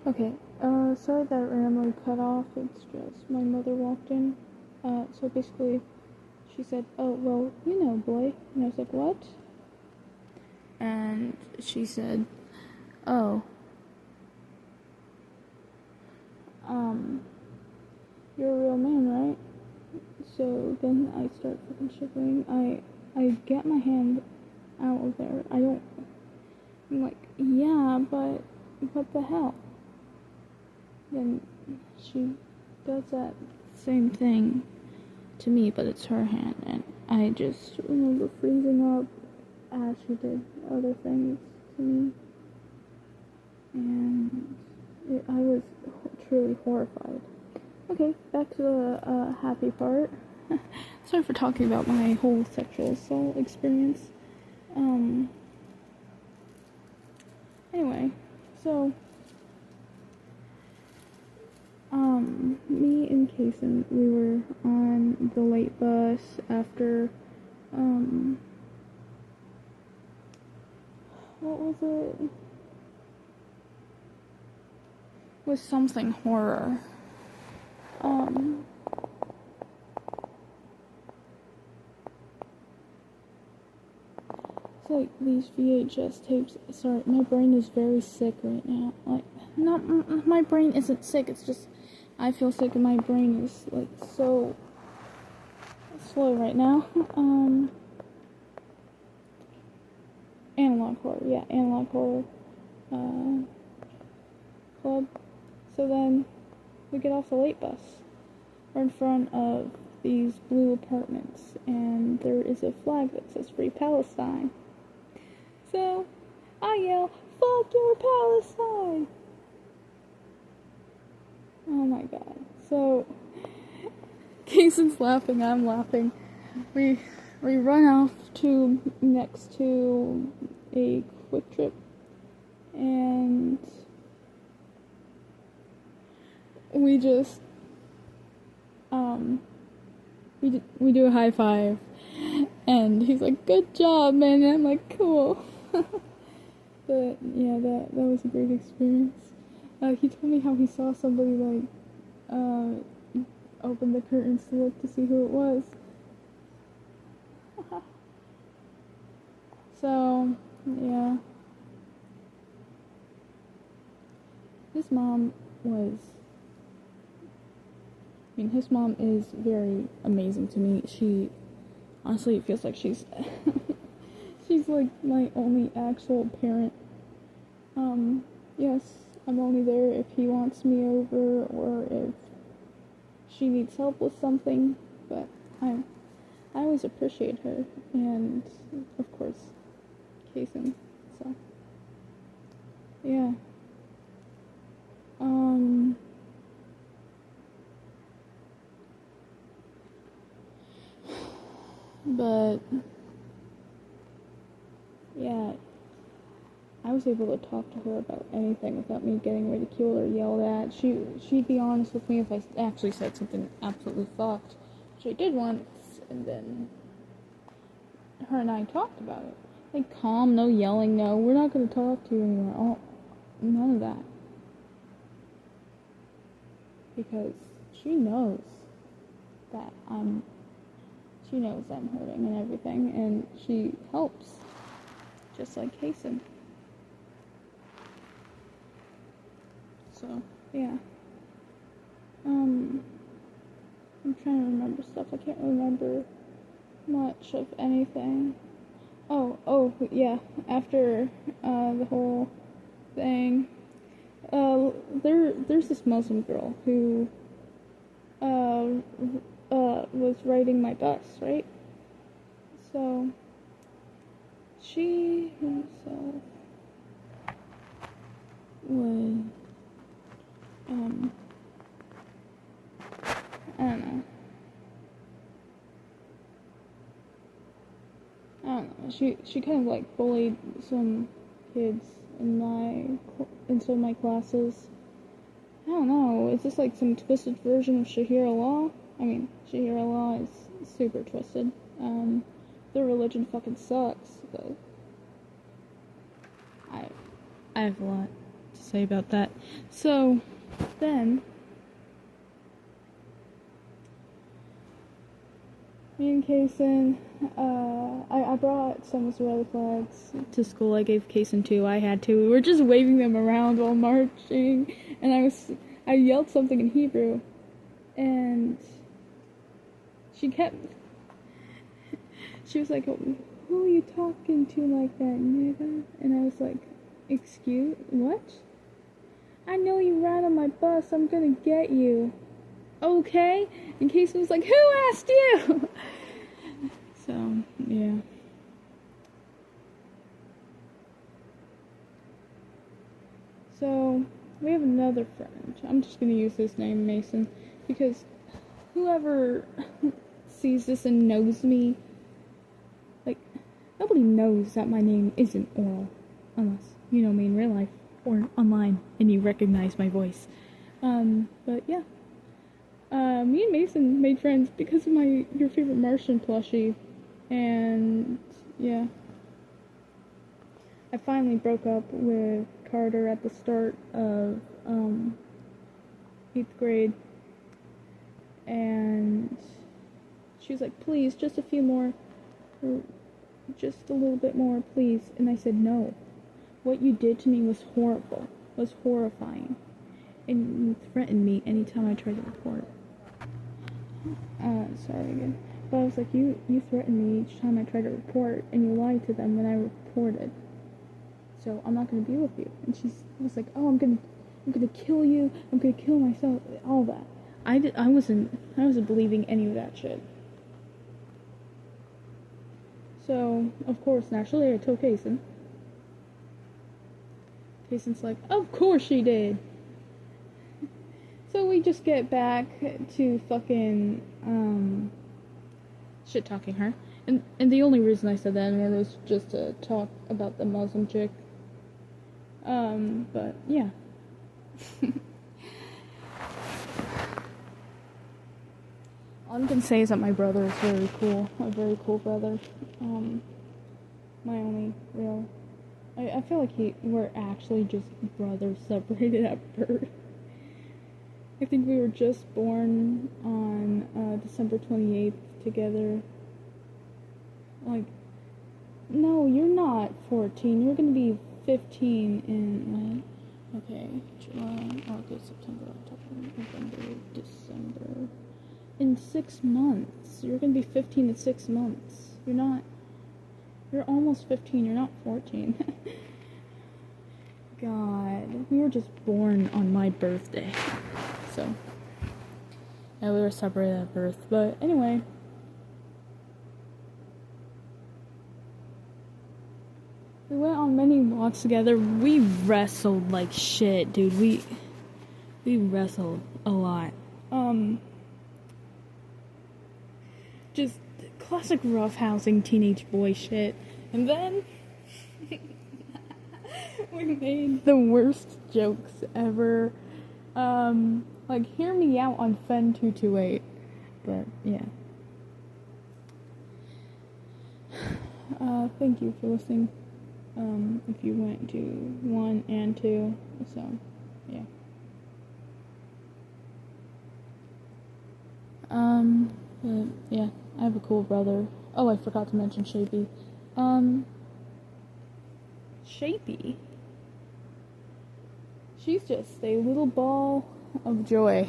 Okay, sorry that randomly cut off. It's just my mother walked in. So basically, she said, "Oh, well, you know, boy." And I was like, "What?" And she said, "Oh, you're a real man, right?" So then I start fucking shivering. I get my hand out of there. I'm like, "Yeah, but what the hell?" Then she does that same thing to me, but it's her hand, and I just remember freezing up as she did other things to me, and I was truly horrified. Okay, back to the happy part. Sorry for talking about my whole sexual assault experience. Anyway, so me and Kason, we were on the late bus after, what was it? It was something horror. It's like these VHS tapes. Sorry, my brain is very sick right now. Like, not, my brain isn't sick, it's just, I feel sick and my brain is, like, so slow right now. Analog horror, yeah, analog horror, club. So then, we get off the late bus. We're in front of these blue apartments, and there is a flag that says Free Palestine. So, I yell, "Fuck your Palestine!" Oh my god. So, Cason's laughing, I'm laughing. We run off to next to a Quick Trip, and we just we do a high five, and he's like, "Good job, man," and I'm like, "Cool." But yeah, that was a great experience. He told me how he saw somebody like open the curtains to look to see who it was. So yeah, his mom was. His mom is very amazing to me. She honestly, it feels like she's she's like my only actual parent. Yes, I'm only there if he wants me over or if she needs help with something, but I always appreciate her, and of course, Kason. So yeah. But yeah, I was able to talk to her about anything without me getting ridiculed or yelled at. She'd be honest with me if I actually said something absolutely fucked, which I did once, and then her and I talked about it. Like, calm, no yelling, no, we're not gonna talk to you anymore. Oh, none of that. Because she knows that she knows I'm hurting and everything, and she helps. Just like Kason. So, yeah. I'm trying to remember stuff. I can't remember much of anything. Yeah. After the whole thing, there's this Muslim girl who was riding my bus, right? So she herself would I don't know. She kind of like bullied some kids in some of my classes. I don't know. Is this like some twisted version of Shahira Law? I mean, Shahira Law is super twisted. Their religion fucking sucks, but I have a lot to say about that. So, then, me and Kason, I brought some Israeli flags to school. I gave Kason 2. I had 2. We were just waving them around while marching, and I yelled something in Hebrew, and she was like, who are you talking to like that, nigga? And I was like, excuse, what? I know you ride on my bus, I'm gonna get you. Okay? And Casey was like, who asked you? So, yeah. So, we have another friend. I'm just gonna use his name, Mason, because whoever sees this and knows me, like, nobody knows that my name isn't Oral, unless you know me in real life or online and you recognize my voice. But yeah. Me and Mason made friends because of Your Favorite Martian plushie, and yeah. I finally broke up with Carter at the start of 8th grade, and she was like, please, just a few more, or just a little bit more, please. And I said, no. What you did to me was horrible, was horrifying, and you threatened me anytime I tried to report. Sorry again. But I was like, you threatened me each time I tried to report, and you lied to them when I reported. So I'm not gonna be with you. And she was like, oh, I'm gonna kill you. I'm gonna kill myself. All that. I wasn't believing any of that shit. So of course, naturally, I told Kason. Kason's like, of course she did. So we just get back to fucking shit talking her. And the only reason I said that was just to talk about the Muslim chick. But yeah. All I'm gonna say is that my brother is very cool. A very cool brother. My only real... I feel like we're actually just brothers separated at birth. I think we were just born on December 28th together. Like, no, you're not 14. You're gonna be 15 in, like, okay, July, August, September, October, November, December. In 6 months. You're gonna be 15 in 6 months. You're almost 15. You're not 14. God, we were just born on my birthday. So, yeah, we were separated at birth. But anyway, we went on many walks together. We wrestled like shit, dude. We wrestled a lot. Just classic roughhousing teenage boy shit. And then we made the worst jokes ever. Like, hear me out on Fen 228. But, yeah. Thank you for listening. If you went to 1 and 2. So, yeah. But, yeah. I have a cool brother. Oh, I forgot to mention Shapey. Shapey? She's just a little ball of joy.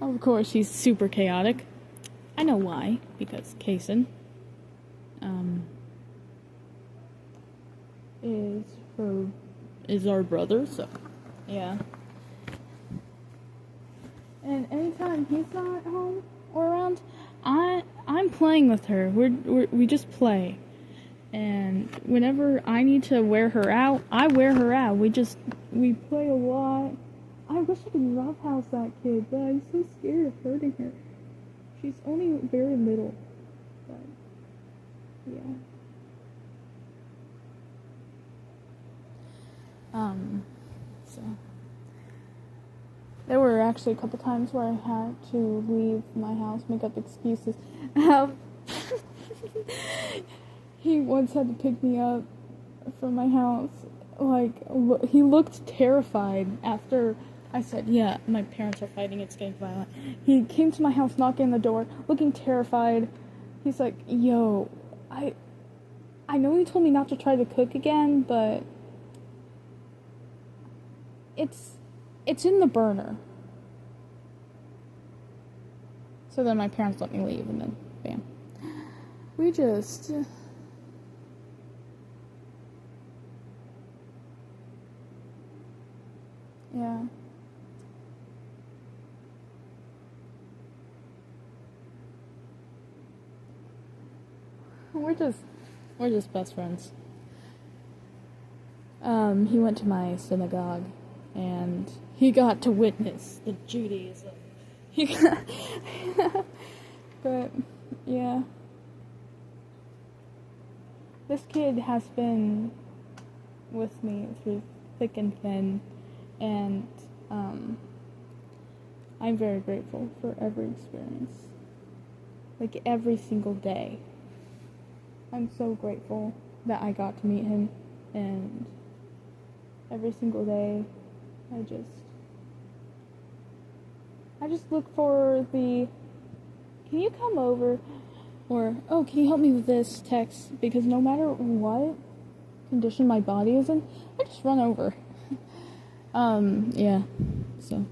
Of course, she's super chaotic. I know why, because Kason is our brother, so yeah. And anytime he's not home or around, I'm playing with her. We just play. And whenever I need to wear her out, I wear her out. We play a lot. I wish I could roughhouse that kid, but I'm so scared of hurting her. She's only very little. But, yeah. So. There were actually a couple times where I had to leave my house, make up excuses. He once had to pick me up from my house like, he looked terrified after I said, yeah, my parents are fighting, it's getting violent. He came to my house knocking on the door, looking terrified. He's like, yo, I know you told me not to try to cook again, but it's in the burner. So then my parents let me leave, and then, bam. We just... yeah. We're just best friends. He went to my synagogue, and he got to witness the Judaism. But, yeah. This kid has been with me through thick and thin, and, I'm very grateful for every experience. Like, every single day. I'm so grateful that I got to meet him, and every single day, I just look for the, can you come over? Or, oh, can you help me with this text? Because no matter what condition my body is in, I just run over. Yeah, so.